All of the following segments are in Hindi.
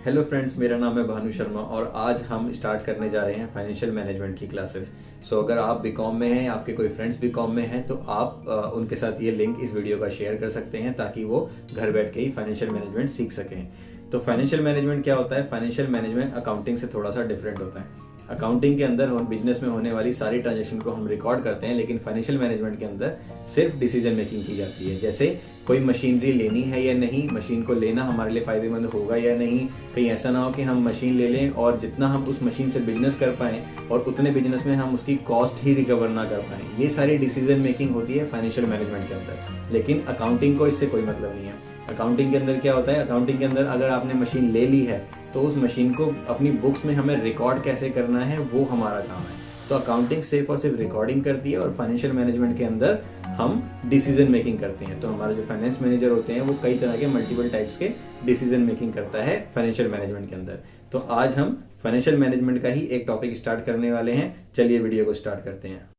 हेलो फ्रेंड्स, मेरा नाम है भानु शर्मा और आज हम स्टार्ट करने जा रहे हैं फाइनेंशियल मैनेजमेंट की क्लासेस। सो अगर आप बीकॉम में हैं, आपके कोई फ्रेंड्स बीकॉम में हैं, तो आप उनके साथ ये लिंक इस वीडियो का शेयर कर सकते हैं ताकि वो घर बैठ के ही फाइनेंशियल मैनेजमेंट सीख सकें। तो फाइनेंशियल मैनेजमेंट क्या होता है? फाइनेंशियल मैनेजमेंट अकाउंटिंग से थोड़ा सा डिफरेंट होता है। अकाउंटिंग के अंदर हम बिजनेस में होने वाली सारी ट्रांजेक्शन को हम रिकॉर्ड करते हैं, लेकिन फाइनेंशियल मैनेजमेंट के अंदर सिर्फ डिसीजन मेकिंग की जाती है। जैसे कोई मशीनरी लेनी है या नहीं, मशीन को लेना हमारे लिए फायदेमंद होगा या नहीं, कहीं ऐसा ना हो कि हम मशीन ले लें और जितना हम उस मशीन से बिजनेस कर पाएं और उतने बिजनेस में हम उसकी कॉस्ट ही रिकवर ना कर पाएं। ये सारी डिसीजन मेकिंग होती है फाइनेंशियल मैनेजमेंट के अंदर, लेकिन अकाउंटिंग को इससे कोई मतलब नहीं है। अकाउंटिंग के अंदर क्या होता है? अकाउंटिंग के अंदर अगर आपने मशीन ले ली है तो उस मशीन को अपनी बुक्स में हमें रिकॉर्ड कैसे करना है, वो हमारा काम है। तो अकाउंटिंग सिर्फ और सिर्फ रिकॉर्डिंग करती है और फाइनेंशियल मैनेजमेंट के अंदर हम डिसीजन मेकिंग करते हैं। तो हमारे जो फाइनेंस मैनेजर होते हैं वो कई तरह के मल्टीपल टाइप्स के डिसीजन मेकिंग करता है फाइनेंशियल मैनेजमेंट के अंदर। तो आज हम फाइनेंशियल मैनेजमेंट का ही एक टॉपिक स्टार्ट करने वाले हैं। चलिए वीडियो को स्टार्ट करते हैं।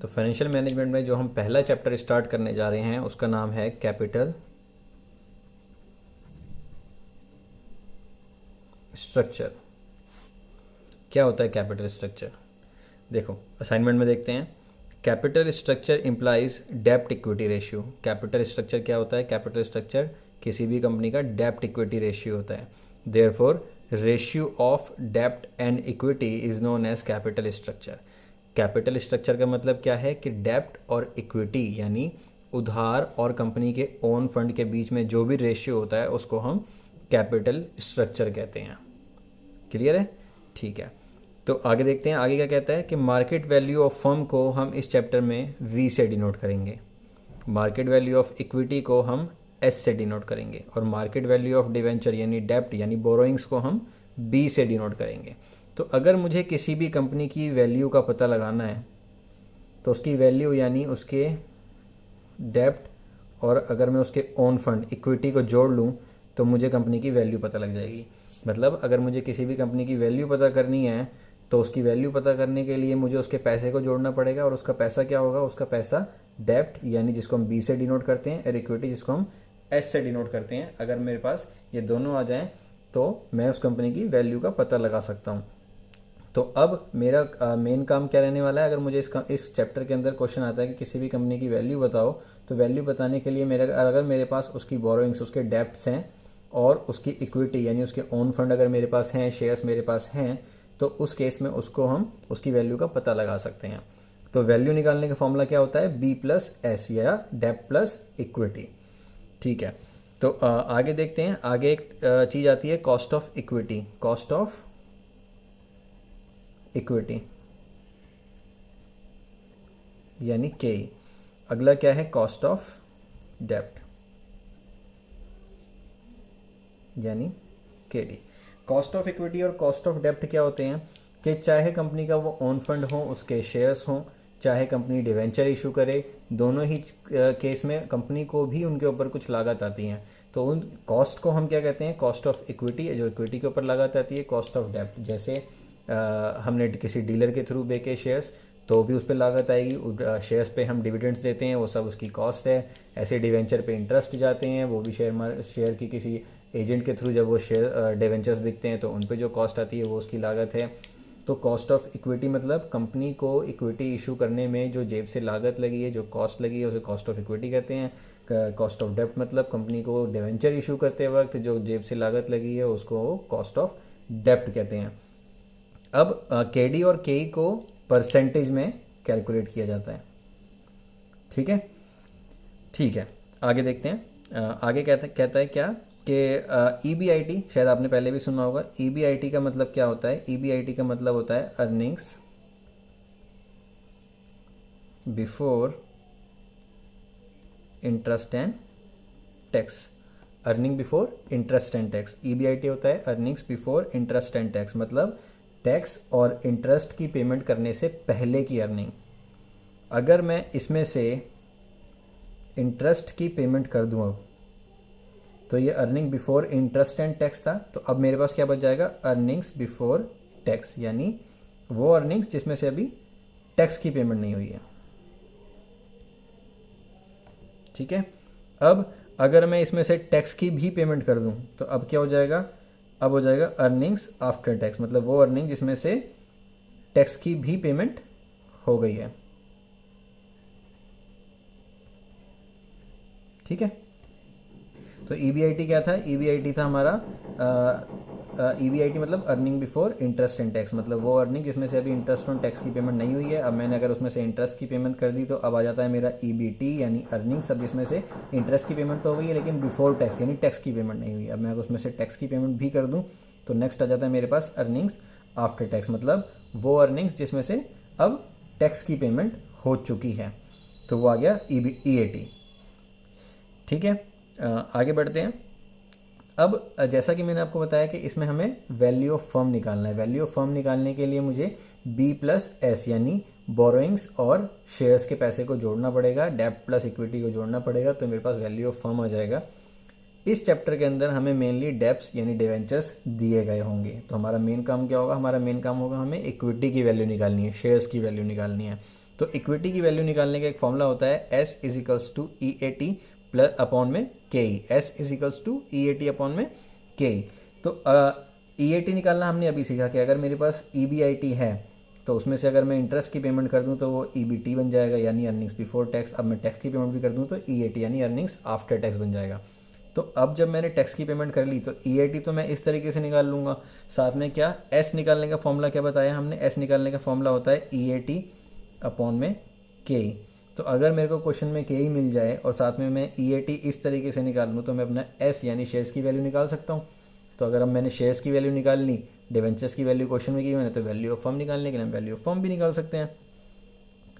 तो फाइनेंशियल मैनेजमेंट में जो हम पहला चैप्टर स्टार्ट करने जा रहे हैं उसका नाम है कैपिटल स्ट्रक्चर। क्या होता है कैपिटल स्ट्रक्चर? देखो, असाइनमेंट में देखते हैं। कैपिटल स्ट्रक्चर इंप्लाइज डेब्ट इक्विटी रेशियो। कैपिटल स्ट्रक्चर क्या होता है? कैपिटल स्ट्रक्चर किसी भी कंपनी का डेब्ट इक्विटी रेशियो होता है। देयरफॉर रेशियो ऑफ डेब्ट and equity is known as capital structure. Capital structure का मतलब क्या है कि डेब्ट और इक्विटी यानी उधार और कंपनी के ओन फंड के बीच में जो भी रेशियो होता है उसको हम कैपिटल स्ट्रक्चर कहते हैं। क्लियर है? ठीक है, तो आगे देखते हैं। आगे क्या कहता है कि मार्केट वैल्यू ऑफ फर्म को हम इस चैप्टर में वी से डिनोट करेंगे, मार्केट वैल्यू ऑफ इक्विटी को हम एस से डिनोट करेंगे और मार्केट वैल्यू ऑफ डिवेंचर यानी डेब्ट यानी बोरोइंग्स को हम बी से डिनोट करेंगे। तो अगर मुझे किसी भी कंपनी की वैल्यू का पता लगाना है तो उसकी वैल्यू यानी उसके डेब्ट और अगर मैं उसके ओन फंड इक्विटी को जोड़ लूँ तो मुझे कंपनी की वैल्यू पता लग जाएगी। मतलब अगर मुझे किसी भी कंपनी की वैल्यू पता करनी है तो उसकी वैल्यू पता करने के लिए मुझे उसके पैसे को जोड़ना पड़ेगा और उसका पैसा क्या होगा? उसका पैसा डेब्ट यानी जिसको हम बी से डिनोट करते हैं और इक्विटी जिसको हम एस से डिनोट करते हैं। अगर मेरे पास ये दोनों आ जाएं तो मैं उस कंपनी की वैल्यू का पता लगा सकता हूँ। तो अब मेरा मेन काम क्या रहने वाला है? अगर मुझे इस चैप्टर के अंदर क्वेश्चन आता है कि किसी भी कंपनी की वैल्यू बताओ, तो वैल्यू बताने के लिए अगर मेरे पास उसकी बोरोइंग्स उसके डेब्ट्स हैं और उसकी इक्विटी यानी उसके ओन फंड अगर मेरे पास हैं, शेयर्स मेरे पास हैं, तो उस केस में उसको हम उसकी वैल्यू का पता लगा सकते हैं। तो वैल्यू निकालने का फॉर्मूला क्या होता है? बी प्लस एस या डेब्ट प्लस इक्विटी। ठीक है, तो आगे देखते हैं। आगे एक चीज आती है cost of equity. Cost of equity यानी के। अगला क्या है? कॉस्ट ऑफ डेब्ट यानी के डी। कॉस्ट ऑफ इक्विटी और कॉस्ट ऑफ डेब्ट क्या होते हैं कि चाहे कंपनी का वो ओन फंड हो, उसके शेयर्स हों, चाहे कंपनी डिवेंचर इशू करे, दोनों ही केस में कंपनी को भी उनके ऊपर कुछ लागत आती हैं। तो उन कॉस्ट को हम क्या कहते हैं? कॉस्ट ऑफ इक्विटी, जो इक्विटी के ऊपर लागत आती है। कॉस्ट ऑफ डेब्ट, जैसे हमने किसी डीलर के थ्रू बेचे शेयर्स तो भी उस पर लागत आएगी। शेयर्स पे हम डिविडेंड्स देते हैं, वो सब उसकी कॉस्ट है। ऐसे डिवेंचर पे इंटरेस्ट जाते हैं, वो भी शेयर की किसी एजेंट के थ्रू जब वो शेयर डिवेंचर्स बिकते हैं तो उन पे जो कॉस्ट आती है वो उसकी लागत है। तो कॉस्ट ऑफ इक्विटी मतलब कंपनी को इक्विटी इशू करने में जो जेब से लागत लगी है, जो कॉस्ट लगी है, उसे कॉस्ट ऑफ इक्विटी कहते हैं। कॉस्ट ऑफ डेब्ट मतलब कंपनी को डिवेंचर इशू करते वक्त जो जेब से लागत लगी है उसको कॉस्ट ऑफ डेब्ट कहते हैं। अब के डी और के ई को परसेंटेज में कैलकुलेट किया जाता है। ठीक है, ठीक है, आगे देखते हैं। आगे कहता है क्या कि ईबीआईटी, शायद आपने पहले भी सुना होगा। ईबीआईटी का मतलब क्या होता है? ईबीआईटी का मतलब होता है earnings before interest and tax. Earning before interest and tax, EBIT होता है earnings before interest and tax. मतलब टैक्स और इंटरेस्ट की पेमेंट करने से पहले की अर्निंग। अगर मैं इसमें से इंटरेस्ट की पेमेंट कर दूं अब, तो ये earning before interest and tax था। तो अब मेरे पास क्या बच जाएगा? अर्निंग्स बिफोर टैक्स, यानी वो अर्निंग्स जिसमें से अभी टैक्स की पेमेंट नहीं हुई है। ठीक है, अब अगर मैं इसमें से टैक्स की भी पेमेंट कर दूं तो अब क्या हो जाएगा, अब हो जाएगा अर्निंग्स आफ्टर टैक्स, मतलब वो अर्निंग जिसमें से टैक्स की भी पेमेंट हो गई है। ठीक है, तो ईबीआईटी क्या था, ईबीआईटी था हमारा ईबीआईटी मतलब earning before interest and tax, मतलब वो अर्निंग जिसमें से अभी इंटरेस्ट और टैक्स की पेमेंट नहीं हुई है। अब मैंने अगर उसमें से इंटरेस्ट की पेमेंट कर दी तो अब आ जाता है मेरा ईबीटी यानी अर्निंग्स, अब जिसमें से इंटरेस्ट की पेमेंट तो हो गई है लेकिन बिफोर टैक्स यानी टैक्स की पेमेंट नहीं हुई। अब मैं अगर उसमें से टैक्स की पेमेंट भी कर दूँ तो नेक्स्ट आ जाता है मेरे पास अर्निंग्स आफ्टर टैक्स, मतलब वो अर्निंग्स जिसमें से अब टैक्स की पेमेंट हो चुकी है, तो वो आ गया ईएटी। ठीक है, आगे बढ़ते हैं। अब जैसा कि मैंने आपको बताया कि इसमें हमें वैल्यू ऑफ फर्म निकालना है। वैल्यू ऑफ फर्म निकालने के लिए मुझे बी प्लस एस यानी बोरोइंग्स और शेयर्स के पैसे को जोड़ना पड़ेगा, डेब्ट प्लस इक्विटी को जोड़ना पड़ेगा, तो मेरे पास वैल्यू ऑफ फर्म आ जाएगा। इस चैप्टर के अंदर हमें मेनली डेब्ट्स यानी डिवेंचर्स दिए गए होंगे, तो हमारा मेन काम क्या होगा, हमारा मेन काम होगा हमें इक्विटी की वैल्यू निकालनी है, शेयर्स की वैल्यू निकालनी है। तो इक्विटी की वैल्यू निकालने का एक फॉर्मूला होता है S is equals to E A T plus upon में के ई, S is equals to E A T upon में के ई। तो ई ए टी निकालना हमने अभी सीखा कि अगर मेरे पास ई बी आई टी है तो उसमें से अगर मैं इंटरेस्ट की पेमेंट कर दूं तो वो ई बी टी बन जाएगा यानी अर्निंग्स बिफोर टैक्स। अब मैं टैक्स की पेमेंट भी कर दूं तो ई ए टी यानी अर्निंग्स आफ्टर टैक्स बन जाएगा। तो अब जब मैंने टैक्स की पेमेंट कर ली तो ई ए टी तो मैं इस तरीके से निकाल लूंगा, साथ में क्या एस निकालने का फॉर्मूला क्या बताया हमने, एस निकालने का फॉर्मूला होता है ई ए टी अपॉन में के ई। तो अगर मेरे को क्वेश्चन में के ई मिल जाए और साथ में मैं ई ए टी इस तरीके से निकाल लूँ तो मैं अपना एस यानी शेयर्स की वैल्यू निकाल सकता हूँ। तो अगर अब मैंने शेयर्स की वैल्यू निकाल ली, डिवेंचर्स की वैल्यू क्वेश्चन में की मैंने, तो वैल्यू ऑफ फर्म निकालने के लिए हम वैल्यू ऑफ फर्म भी निकाल सकते हैं।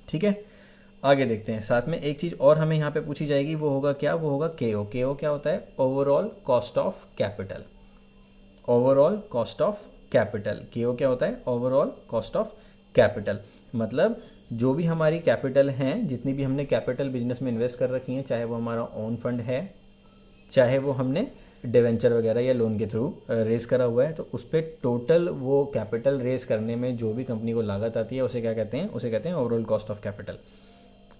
ठीक है, आगे देखते हैं। साथ में एक चीज़ और हमें यहाँ पे पूछी जाएगी, वो होगा क्या, वो होगा केओ। केओ क्या होता है, overall cost of capital. Overall cost of capital, केओ क्या होता है, ओवरऑल कॉस्ट ऑफ कैपिटल। मतलब जो भी हमारी कैपिटल हैं, जितनी भी हमने कैपिटल बिजनेस में इन्वेस्ट कर रखी हैं, चाहे वो हमारा ओन फंड है, चाहे वो हमने डिवेंचर वगैरह या लोन के थ्रू रेज करा हुआ है, तो उस पर टोटल वो कैपिटल रेज करने में जो भी कंपनी को लागत आती है उसे क्या कहते हैं, उसे कहते हैं ओवरऑल कॉस्ट ऑफ कैपिटल।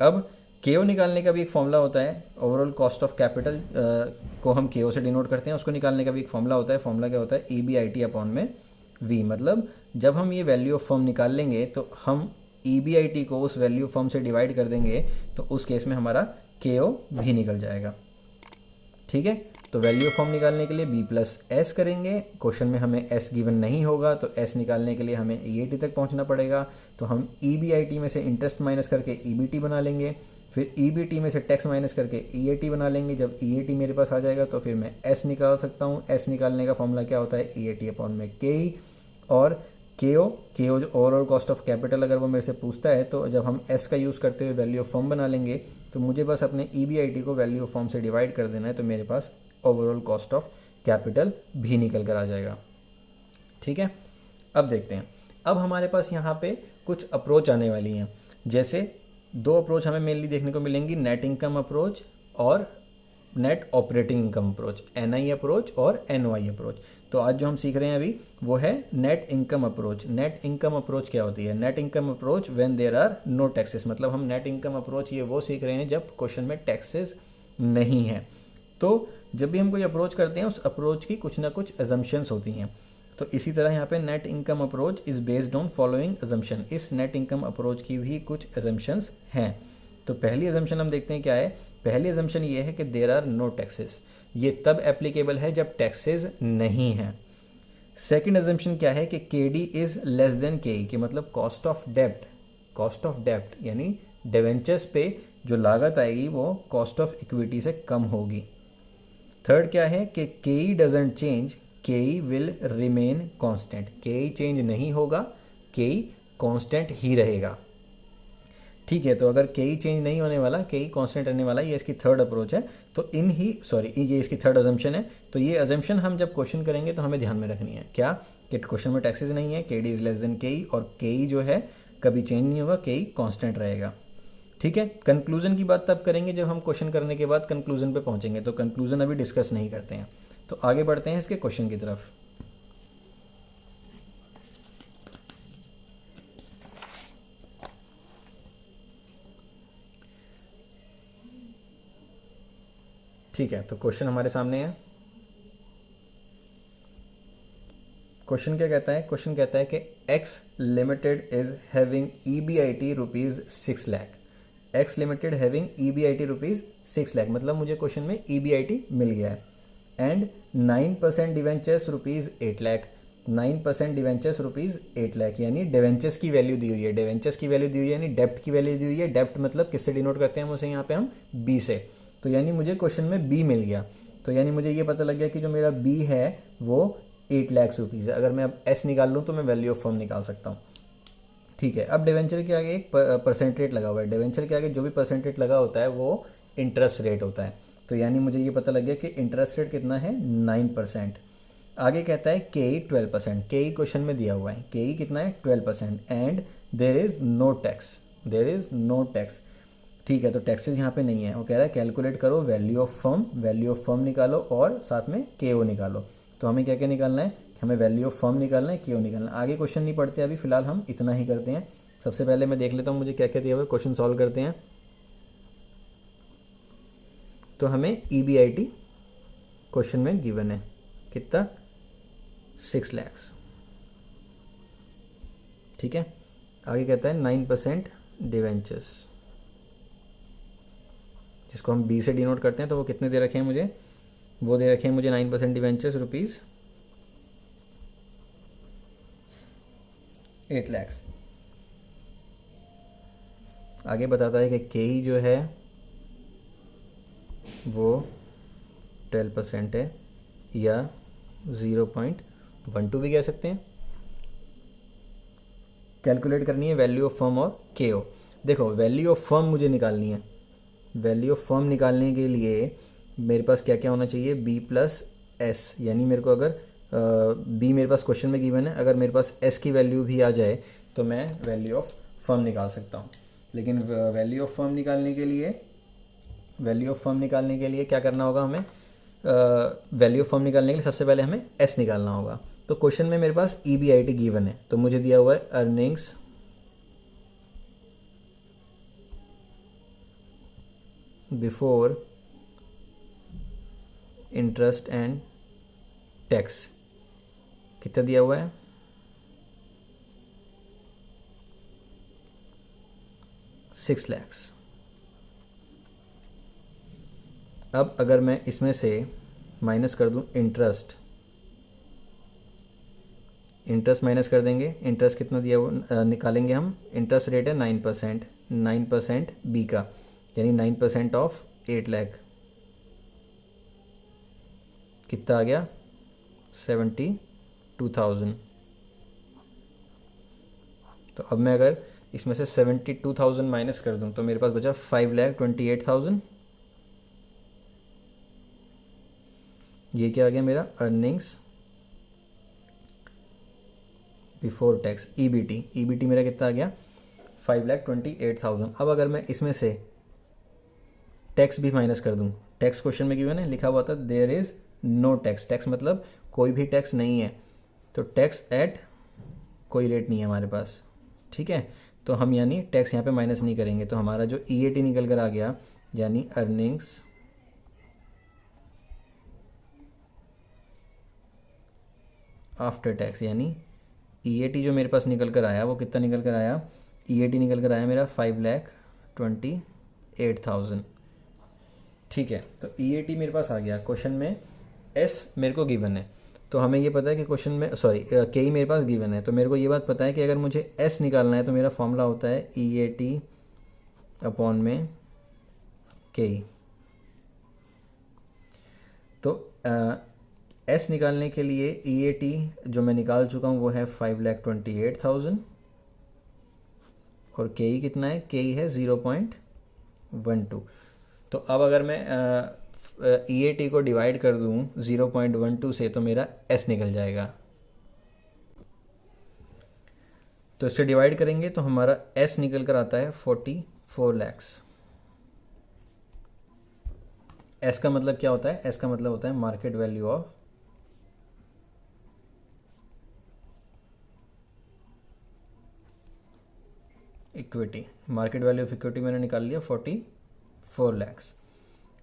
अब केओ निकालने का भी एक फॉर्मूला होता है, ओवरऑल कॉस्ट ऑफ कैपिटल को हम केओ से डिनोट करते हैं, उसको निकालने का भी एक फॉर्मूला होता है। फॉर्मूला क्या होता है, E B I T upon में वी। मतलब जब हम ये वैल्यू ऑफ फर्म निकाल लेंगे तो हम ई बी आई टी को उस वैल्यू फर्म से डिवाइड कर देंगे, तो उस केस में हमारा केओ भी निकल जाएगा। ठीक है, तो वैल्यू ऑफ फर्म निकालने के लिए बी प्लस एस करेंगे। क्वेश्चन में हमें एस गिवन नहीं होगा तो एस निकालने के लिए हमें ई ए टी तक पहुंचना पड़ेगा, तो हम ई बी आई टी में से इंटरेस्ट माइनस करके ई बी टी बना लेंगे, फिर ई बी टी में से टैक्स माइनस करके ई ए टी बना लेंगे। जब ई ए टी मेरे पास आ जाएगा तो फिर मैं एस निकाल सकता हूँ। एस निकालने का फॉर्मूला क्या होता है, ई ए टी अपॉन में के ई। और केओ, केओ जो ओवरऑल कॉस्ट ऑफ कैपिटल अगर वो मेरे से पूछता है तो जब हम एस का यूज़ करते हुए वैल्यू ऑफ फर्म बना लेंगे तो मुझे बस अपने ई बी आई टी को वैल्यू ऑफ फर्म से डिवाइड कर देना है, तो मेरे पास ओवरऑल कॉस्ट ऑफ कैपिटल भी निकल कर आ जाएगा। ठीक है, अब देखते हैं। अब हमारे पास यहाँ पे कुछ अप्रोच आने वाली हैं, जैसे दो अप्रोच हमें मेनली देखने को मिलेंगी, नेट इनकम अप्रोच और net operating income approach, N I approach और एन ओ आई अप्रोच। तो आज जो हम सीख रहे हैं अभी वो है net income approach. Net income approach क्या होती है, net income approach when there are no taxes, मतलब हम नेट इनकम अप्रोच ये वो सीख रहे हैं जब क्वेश्चन में टैक्सेस नहीं है। तो जब भी हम कोई अप्रोच करते हैं उस अप्रोच की कुछ ना कुछ अजम्पशंस होती हैं, तो इसी तरह यहाँ पे net income approach is based on following assumption. इस नेट इनकम अप्रोच की भी कुछ अजम्पशंस हैं। तो पहली अजम्पशन हम देखते हैं क्या है। पहली अजम्पशन ये है कि देयर आर नो टैक्सेस, ये तब एप्लीकेबल है जब टैक्सेस नहीं हैं। सेकेंड अजम्पशन क्या है कि के डी इज लेस देन के ई, कि मतलब कॉस्ट ऑफ डेब्ट, कॉस्ट ऑफ डेब्ट यानी डिवेंचर्स पे जो लागत आएगी वो कॉस्ट ऑफ इक्विटी से कम होगी। थर्ड क्या है कि के ई डजेंट चेंज, के ई विल रिमेन कांस्टेंट, के ई चेंज नहीं होगा, के ई कांस्टेंट ही रहेगा। ठीक है, तो अगर के ई चेंज नहीं होने वाला, के ई कांस्टेंट रहने वाला, ये इसकी थर्ड अप्रोच है। तो ये इसकी थर्ड अजम्पशन है। तो ये अजम्पशन हम जब क्वेश्चन करेंगे तो हमें ध्यान में रखनी है क्या, कि क्वेश्चन में टैक्सेस नहीं है, के डी इज लेस देन के ई, और के ई जो है कभी चेंज नहीं होगा, के ई कांस्टेंट रहेगा। ठीक है, कंक्लूजन की बात तब करेंगे जब हम क्वेश्चन करने के बाद कंक्लूजन पे पहुंचेंगे, तो कंक्लूजन अभी डिस्कस नहीं करते हैं। तो आगे बढ़ते हैं इसके क्वेश्चन की तरफ। ठीक है, तो क्वेश्चन हमारे सामने है। क्वेश्चन क्या कहता है? क्वेश्चन कहता है कि x limited is having EBIT rupees 6 lakh. X limited having EBIT rupees 6 lakh, मतलब मुझे क्वेश्चन में EBIT मिल गया है। And 9% debentures rupees 8 lakh. 9% debentures rupees 8 lakh, यानी डिवेंचर्स की वैल्यू दी हुई है। डिवेंचर्स की वैल्यू दी हुई है यानी डेप्ट की वैल्यू दी हुई है। डेप्ट मतलब किससे डिनोट करते हैं उसे? यहाँ पे हम B से। तो यानी मुझे क्वेश्चन में B मिल गया। तो यानी मुझे ये पता लग गया कि जो मेरा B है वो 8 लाख रुपीज़ है। अगर मैं अब S निकाल लूँ तो मैं वैल्यू ऑफ फर्म निकाल सकता हूँ। ठीक है, अब डिवेंचर के आगे एक परसेंट रेट लगा हुआ है। डिवेंचर के आगे जो भी परसेंट रेट लगा होता है वो इंटरेस्ट रेट होता है। तो यानी मुझे ये पता लग गया कि इंटरेस्ट रेट कितना है? 9%। आगे कहता है KE 12%। KE क्वेश्चन में दिया हुआ है। KE कितना है? 12%। And there is no tax. There is no tax. ठीक है, तो टैक्सेस यहाँ पे नहीं है। वो कह रहा है कैलकुलेट करो value of firm. Value of firm निकालो और साथ में KO निकालो। तो हमें क्या क्या निकालना है? हमें वैल्यू ऑफ फर्म निकालना है, KO निकालना है। आगे क्वेश्चन नहीं पढ़ते अभी, फिलहाल हम इतना ही करते हैं। सबसे पहले मैं देख लेता हूँ मुझे क्या क्या दिया हुआ है, क्वेश्चन सॉल्व करते हैं। तो हमें EBIT क्वेश्चन में गिवन है कितना? 6 लाख। ठीक है, आगे कहता है 9% डिवेंचर्स, जिसको हम B से डिनोट करते हैं। तो वो कितने दे रखे हैं मुझे? वो दे रखे हैं मुझे 9% डिवेंचर्स रुपीज़ 8 लाख। आगे बताता है कि KE जो है वो 12% है, या 0.12 भी कह सकते हैं। कैलकुलेट करनी है वैल्यू ऑफ फर्म और KO। देखो, वैल्यू ऑफ फर्म मुझे निकालनी है। वैल्यू ऑफ फर्म निकालने के लिए मेरे पास क्या क्या होना चाहिए? B प्लस S, यानी मेरे को अगर B मेरे पास क्वेश्चन में गिवन है, अगर मेरे पास S की वैल्यू भी आ जाए तो मैं वैल्यू ऑफ फर्म निकाल सकता हूँ। लेकिन वैल्यू ऑफ फर्म निकालने के लिए क्या करना होगा हमें? वैल्यू ऑफ फर्म निकालने के लिए सबसे पहले हमें S निकालना होगा। तो क्वेश्चन में मेरे पास EBIT गिवन है, तो मुझे दिया हुआ है earnings before interest and tax. कितना दिया हुआ है? 6 लाख। अब अगर मैं इसमें से माइनस कर दूं इंटरेस्ट माइनस कर देंगे। इंटरेस्ट कितना दिया हुआ निकालेंगे हम? इंटरेस्ट रेट है 9%। 9% B का, यानी 9% ऑफ 8 लाख कितना आ गया? 72,000। तो अब मैं अगर इसमें से 72,000 माइनस कर दूं तो मेरे पास बचा 5,28,000। ये क्या आ गया मेरा? अर्निंग्स बिफोर टैक्स, EBT मेरा कितना आ गया? 5,28,000। अब अगर मैं इसमें से टैक्स भी माइनस कर दूं, टैक्स क्वेश्चन में गिवन है, लिखा हुआ था there is no tax. Tax मतलब कोई भी टैक्स नहीं है, तो टैक्स एट कोई रेट नहीं है हमारे पास। ठीक है, तो हम यानी टैक्स यहाँ पे माइनस नहीं करेंगे। तो हमारा जो EAT निकल कर आ गया, यानी अर्निंग्स आफ्टर टैक्स, यानी EAT जो मेरे पास निकल कर आया वो कितना निकल कर आया? EAT निकल कर आया मेरा 5,28,000। ठीक है, तो EAT मेरे पास आ गया। क्वेश्चन में S मेरे को गिवन है, तो हमें ये पता है कि क्वेश्चन में KE मेरे पास गिवन है। तो मेरे को ये बात पता है कि अगर मुझे S निकालना है तो मेरा फॉर्मूला होता है EAT अपॉन में KE। तो S निकालने के लिए EAT जो मैं निकाल चुका हूँ वो है 5,28,000, और KE कितना है? KE है 0.12। तो अब अगर मैं EAT को डिवाइड कर दूँ 0.12 से तो मेरा S निकल जाएगा। तो इससे डिवाइड करेंगे तो हमारा S निकल कर आता है 44 लाख। S का मतलब क्या होता है? S का मतलब होता है market value of equity. Market value of equity मैंने निकाल लिया 44 लाख।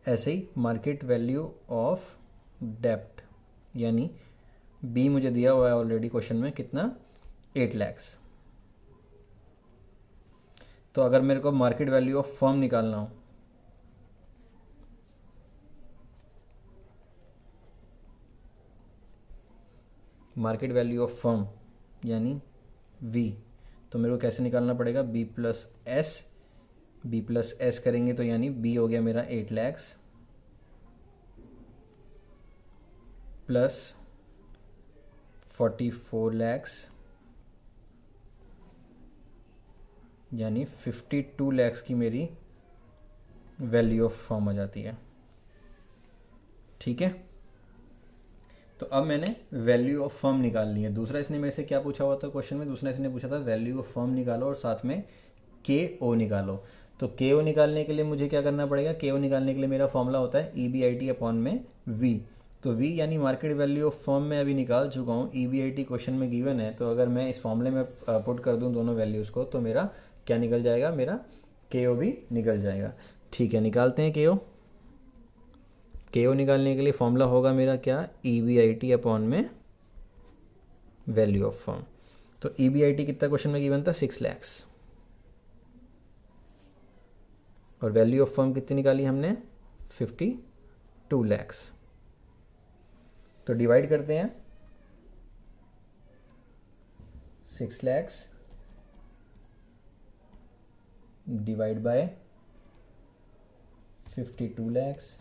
ऐसे ही मार्केट वैल्यू ऑफ डेप्ट, यानी बी मुझे दिया हुआ है ऑलरेडी क्वेश्चन में कितना, 8 लैक्स। तो अगर मेरे को मार्केट वैल्यू ऑफ फर्म निकालना हो, मार्केट वैल्यू ऑफ फर्म यानी वी, तो मेरे को कैसे निकालना पड़ेगा, B plus S, B plus S करेंगे तो यानी बी हो गया मेरा 8 लैक्स प्लस 44 लैक्स यानी 52 लैक्स की मेरी वैल्यू ऑफ फर्म आ जाती है। ठीक है, तो अब मैंने वैल्यू ऑफ फर्म निकाल ली है। दूसरा इसने मेरे से क्या पूछा हुआ था क्वेश्चन में, दूसरा इसने पूछा था वैल्यू ऑफ फर्म निकालो और साथ में के ओ निकालो। तो के ओ निकालने के लिए मुझे क्या करना पड़ेगा, के ओ निकालने के लिए मेरा फॉर्मूला होता है E B I T upon में वी। तो वी यानी मार्केट वैल्यू ऑफ फर्म में अभी निकाल चुका हूँ, E B I T question में गिवन है, तो अगर मैं इस फॉर्मूले में पुट कर दूँ दोनों वैल्यूज़ को तो मेरा क्या निकल जाएगा, मेरा के ओ भी निकल जाएगा। ठीक है, निकालते हैं के ओ। के ओ निकालने के लिए फॉर्मूला होगा मेरा क्या, E B I T upon में वैल्यू ऑफ फर्म। तो ई बी आई टी कितना क्वेश्चन में गिवन था, 6 लैक्स, और वैल्यू ऑफ फर्म कितनी निकाली हमने, 52 लैक्स। तो डिवाइड करते हैं, 6 लैक्स डिवाइड बाय 52 लैक्स,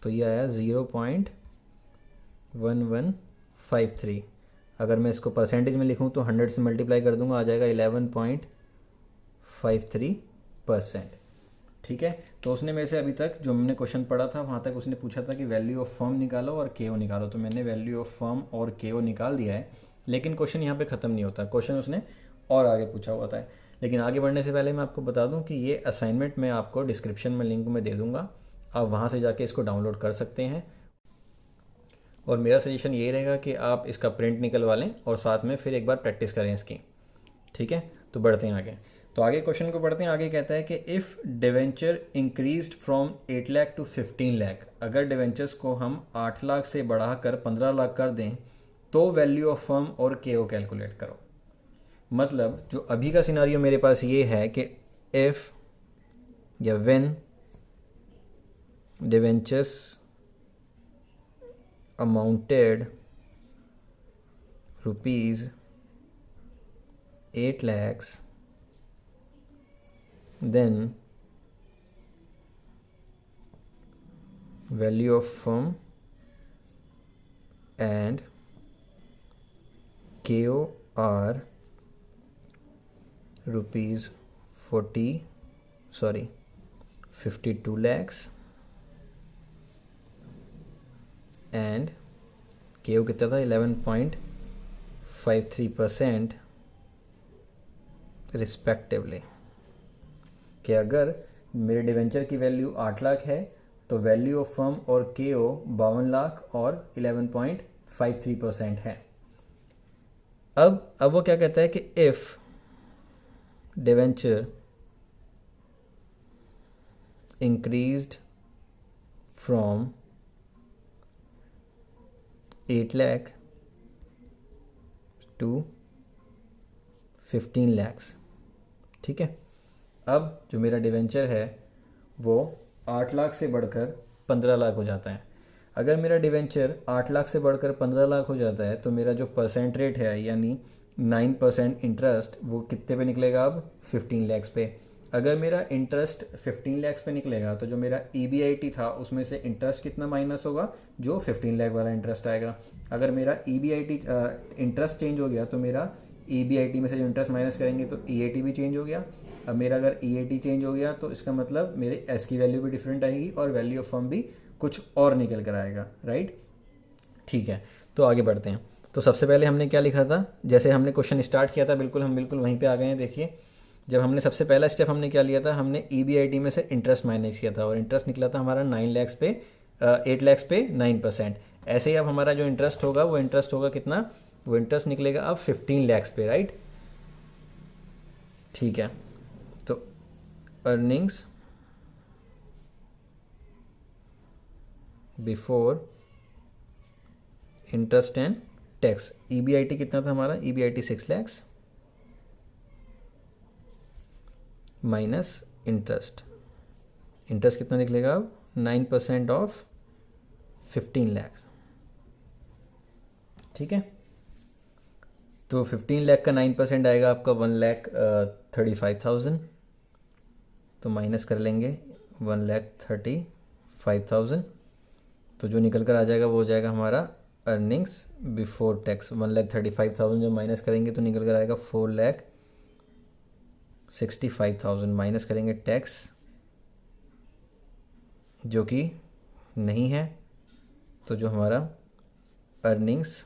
तो ये आया 0.1153। अगर मैं इसको परसेंटेज में लिखूं तो 100 से मल्टीप्लाई कर दूंगा, आ जाएगा 11.53%। ठीक है, तो उसने मेरे से अभी तक जो हमने क्वेश्चन पढ़ा था वहाँ तक उसने पूछा था कि वैल्यू ऑफ फर्म निकालो और के ओ निकालो, तो मैंने वैल्यू ऑफ फर्म और के ओ निकाल दिया है। लेकिन क्वेश्चन यहाँ पे ख़त्म नहीं होता, क्वेश्चन उसने और आगे पूछा हुआ था। लेकिन आगे बढ़ने से पहले मैं आपको बता दूँ कि ये असाइनमेंट मैं आपको डिस्क्रिप्शन में लिंक में दे दूँगा, आप वहाँ से जाके इसको डाउनलोड कर सकते हैं। और मेरा सजेशन ये रहेगा कि आप इसका प्रिंट निकलवा लें और साथ में फिर एक बार प्रैक्टिस करें इसकी। ठीक है, तो बढ़ते हैं आगे। तो आगे क्वेश्चन को पढ़ते हैं। आगे कहता है कि if debenture increased from 8 lakh to 15 lakh, अगर डिवेंचर्स को हम 8 लाख से बढ़ाकर 15 लाख कर दें तो वैल्यू ऑफ फर्म और के ओ कैलकुलेट करो। मतलब जो अभी का सिनारियो मेरे पास ये है कि इफ़ या when debentures amounted rupees 8 lakhs, then value of firm and KO are rupees 52 lakhs and KO कितना था, 11.53% रिस्पेक्टिवली। कि अगर मेरे डिवेंचर की वैल्यू 8 लाख है तो वैल्यू ऑफ फर्म और के ओ 52 लाख और 11.53% है। अब वो क्या कहता है कि if debenture increased from 8 lakh to 15 lakhs, ठीक है। अब जो मेरा डिवेंचर है वो 8 लाख से बढ़कर 15 लाख हो जाता है। अगर मेरा डिवेंचर 8 लाख से बढ़कर 15 लाख हो जाता है तो मेरा जो परसेंट रेट है यानी 9% इंटरेस्ट वो कितने पे निकलेगा, अब 15 लैक्स पे। अगर मेरा इंटरेस्ट 15 लैक्स पे निकलेगा तो जो मेरा EBIT था उसमें से इंटरेस्ट कितना माइनस होगा, जो 15 लाख वाला इंटरेस्ट आएगा। अगर मेरा EBIT इंटरेस्ट चेंज हो गया तो मेरा EBIT में से जो इंटरेस्ट माइनस करेंगे तो EAT भी चेंज हो गया। अब मेरा अगर EAT चेंज हो गया तो इसका मतलब मेरे S की वैल्यू भी डिफरेंट आएगी और वैल्यू ऑफ फर्म भी कुछ और निकल कर आएगा, राइट। ठीक है, तो आगे बढ़ते हैं। तो सबसे पहले हमने क्या लिखा था, जैसे हमने क्वेश्चन स्टार्ट किया था हम बिल्कुल वहीं पे आ गए हैं। देखिए, जब हमने सबसे पहला स्टेप हमने क्या लिया था, हमने EBIT में से इंटरेस्ट माइनस किया था और इंटरेस्ट निकला था हमारा 9 लाख पे 8 लाख पे 9%। ऐसे ही अब हमारा जो इंटरेस्ट होगा वो इंटरेस्ट होगा कितना, वो इंटरेस्ट निकलेगा अब 15 लाख पे, राइट। ठीक है, earnings before interest and tax. EBIT कितना था हमारा, EBIT 6 lakhs minus interest. Interest कितना निकलेगा अब, 9% ऑफ 15 लैक्स। ठीक है, तो 15 लाख का 9% आएगा आपका 1,35,000। तो माइनस कर लेंगे 1,35,000। तो जो निकल कर आ जाएगा वो हो जाएगा हमारा अर्निंग्स बिफोर टैक्स। 1,35,000 जो माइनस करेंगे तो निकल कर आएगा 4,65,000। माइनस करेंगे टैक्स जो कि नहीं है, तो जो हमारा अर्निंग्स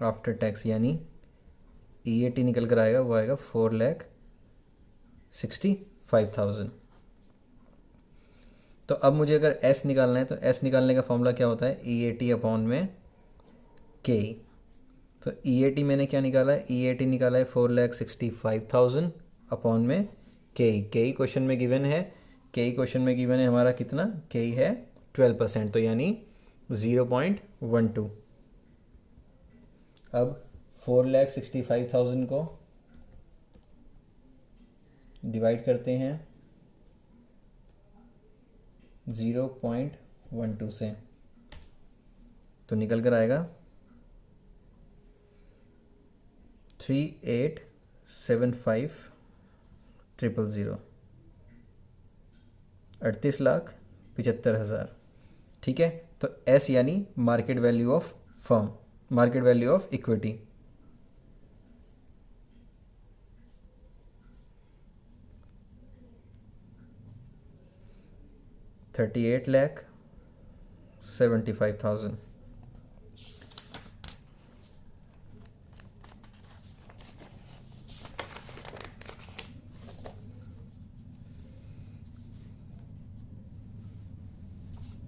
आफ्टर टैक्स यानी ईएटी निकल कर आएगा, वो आएगा 4,65,000। तो अब मुझे अगर एस निकालना है तो एस निकालने का फॉर्मूला क्या होता है, ईएटी अपॉन में के। तो ईएटी मैंने क्या निकाला है, ईएटी निकाला है 4,65,000 अपॉन में के क्वेश्चन में गिवन है। के क्वेश्चन में गिवन है हमारा कितना, के है 12%, तो यानी 0.12। अब 4,65,000 को डिवाइड करते हैं 0.12 से, तो निकल कर आएगा 38,75,000, 38,75,000। ठीक है, तो एस यानी market value of firm, market value of equity. $38,75,000।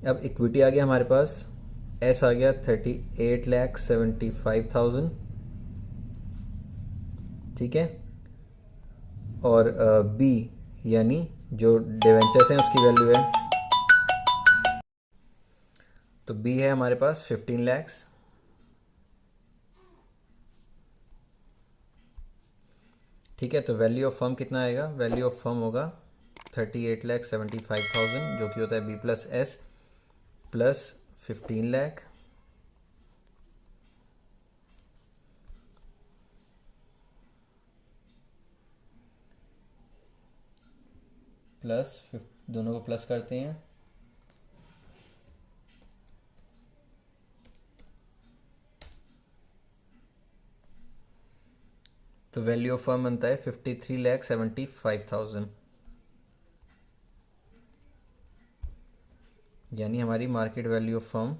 अब इक्विटी आ गया हमारे पास, एस आ गया 38,75,000। ठीक है, और बी यानी जो डिवेंचर्स हैं उसकी वैल्यू है, तो बी है हमारे पास 15 लैक्स। ठीक है, तो वैल्यू ऑफ फर्म कितना आएगा, वैल्यू ऑफ फर्म होगा 38,75,000 जो कि होता है B plus S plus 15 lakh plus दोनों को प्लस करते हैं तो वैल्यू ऑफ फर्म बनता है 53,75,000, यानी हमारी market value of firm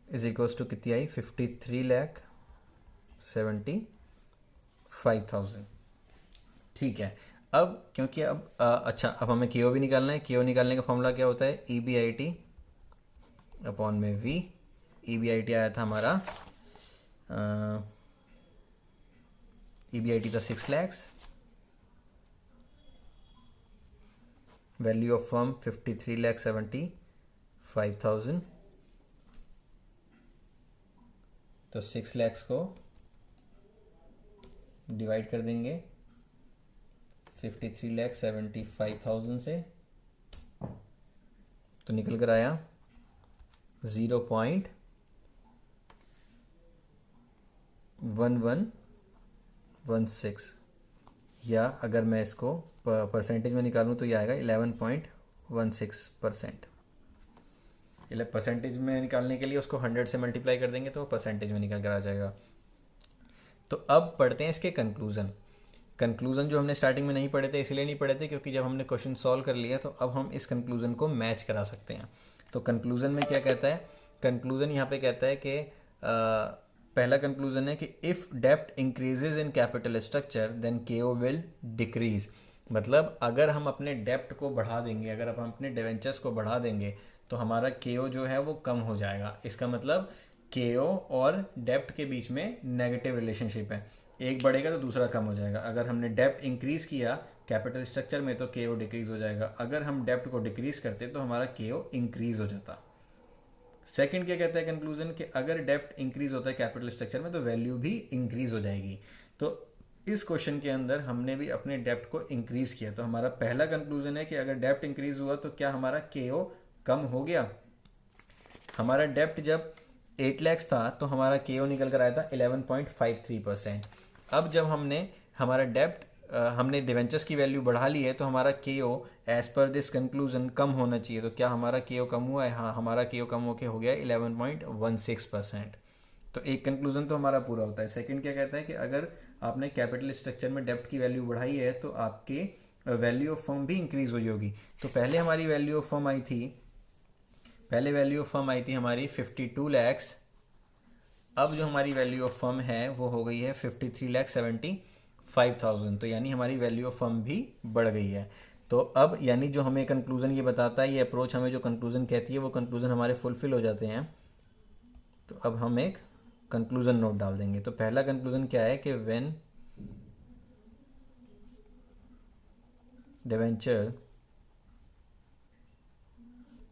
is equals to कितनी आई, 53,75,000। ठीक है, अब क्योंकि अब अच्छा अब हमें केओ भी निकालना है। केओ निकालने का फॉर्मूला क्या होता है, E B I T upon में V. E B I T आया था हमारा, ई बी आई टी था 6 लैक्स, वैल्यू ऑफ फर्म 53,75,000। तो 6 लैक्स को डिवाइड कर देंगे 53,75,000 से, तो निकल कर आया 0.1116, या अगर मैं इसको परसेंटेज में निकालूं तो ये आएगा 11.16%। परसेंटेज में निकालने के लिए उसको 100 से मल्टीप्लाई कर देंगे तो परसेंटेज में निकल कर आ जाएगा। तो अब पढ़ते हैं इसके कंक्लूजन जो हमने स्टार्टिंग में नहीं पढ़े थे, इसलिए नहीं पढ़े थे क्योंकि जब हमने क्वेश्चन सॉल्व कर लिया तो अब हम इस कंक्लूजन को मैच करा सकते हैं। तो कंक्लूजन में क्या कहता है, कंक्लूजन यहाँ पे कहता है कि पहला कंक्लूजन है कि इफ़ डेप्ट increases in capital structure then K O will decrease. मतलब अगर हम अपने डेप्ट को बढ़ा देंगे, अगर हम अपने डिवेंचर्स को बढ़ा देंगे तो हमारा KO जो है वो कम हो जाएगा। इसका मतलब KO और डेप्ट के बीच में नेगेटिव रिलेशनशिप है, एक बढ़ेगा तो दूसरा कम हो जाएगा। अगर हमने डेप्ट इंक्रीज किया कैपिटल स्ट्रक्चर में तो KO डिक्रीज हो जाएगा, अगर हम डेप्ट को डिक्रीज करते तो हमारा KO इंक्रीज हो जाता। सेकंड क्या कहता है कंक्लूजन कि अगर डेप्ट इंक्रीज होता है कैपिटल स्ट्रक्चर में तो वैल्यू भी इंक्रीज हो जाएगी। तो इस क्वेश्चन के अंदर हमने भी अपने डेप्ट को इंक्रीज किया, तो हमारा पहला कंक्लूजन है कि अगर डेप्ट इंक्रीज हुआ तो क्या हमारा KO कम हो गया। हमारा डेप्ट जब 8 लाख था तो हमारा KO निकल कर आया था 11.53%। अब जब हमारा डेप्ट हमने डिवेंचर्स की वैल्यू बढ़ा ली है तो हमारा KO एज पर दिस कंक्लूजन कम होना चाहिए। तो क्या हमारा KO कम हुआ है? हाँ, हमारा KO कम होके हो गया 11.16%। तो एक कंक्लूजन तो हमारा पूरा होता है। सेकंड क्या कहता है कि अगर आपने कैपिटल स्ट्रक्चर में डेप्ट की वैल्यू बढ़ाई है तो आपके वैल्यू ऑफ फर्म भी इंक्रीज हुई होगी। तो पहले हमारी वैल्यू ऑफ फर्म आई थी हमारी 52 लैक्स। अब जो हमारी वैल्यू ऑफ फर्म है वो हो गई है 53,75,000। तो यानी हमारी वैल्यू ऑफ फर्म भी बढ़ गई है। तो अब यानी जो हमें कंक्लूजन ये बताता है, ये अप्रोच हमें जो कंक्लूजन कहती है वो कंक्लूजन हमारे फुलफिल हो जाते हैं। तो अब हम एक कंक्लूजन नोट डाल देंगे। तो पहला कंक्लूजन क्या है कि when debenture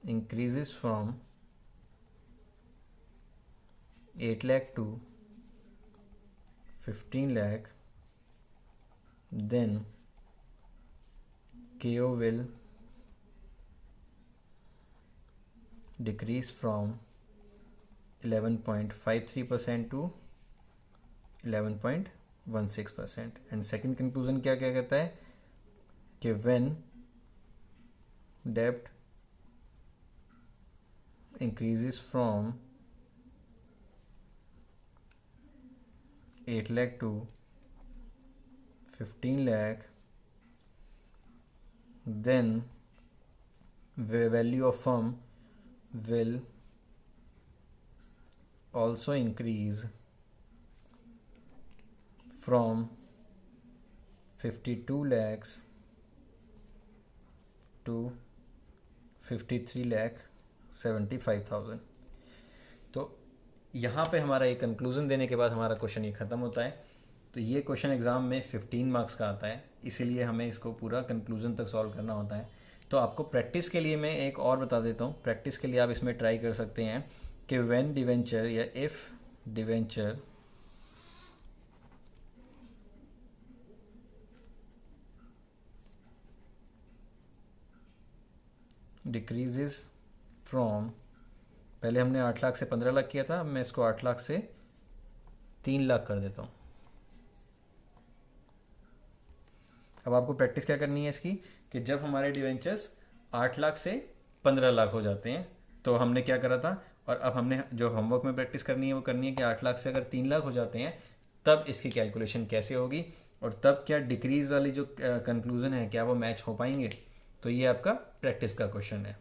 increases from 8 lakh to 15 lakh, then KO will decrease from 11.53% to 11.16%। And second conclusion क्या क्या कहता है कि when debt increases from 8 lakh to 15 lakh, then the value of firm will also increase from 52 lakhs to 53 lakh 75,000। तो यहाँ पे हमारा ये कंक्लूजन देने के बाद हमारा क्वेश्चन ये ख़त्म होता है। तो ये क्वेश्चन एग्ज़ाम में 15 मार्क्स का आता है, इसीलिए हमें इसको पूरा कंक्लूजन तक सॉल्व करना होता है। तो आपको प्रैक्टिस के लिए मैं एक और बता देता हूँ। प्रैक्टिस के लिए आप इसमें ट्राई कर सकते हैं कि व्हेन डिवेंचर या इफ़ डिवेंचर डिक्रीजेस फ्रॉम, पहले हमने 8 लाख से 15 लाख किया था, अब मैं इसको 8 लाख से 3 लाख कर देता हूँ। अब आपको प्रैक्टिस क्या करनी है इसकी कि जब हमारे डिवेंचर्स 8 लाख से 15 लाख हो जाते हैं तो हमने क्या करा था, और अब हमने जो होमवर्क में प्रैक्टिस करनी है वो करनी है कि 8 लाख से अगर 3 लाख हो जाते हैं तब इसकी कैलकुलेशन कैसे होगी और तब क्या डिक्रीज वाली जो कंक्लूजन है क्या वो मैच हो पाएंगे। तो ये आपका प्रैक्टिस का क्वेश्चन है।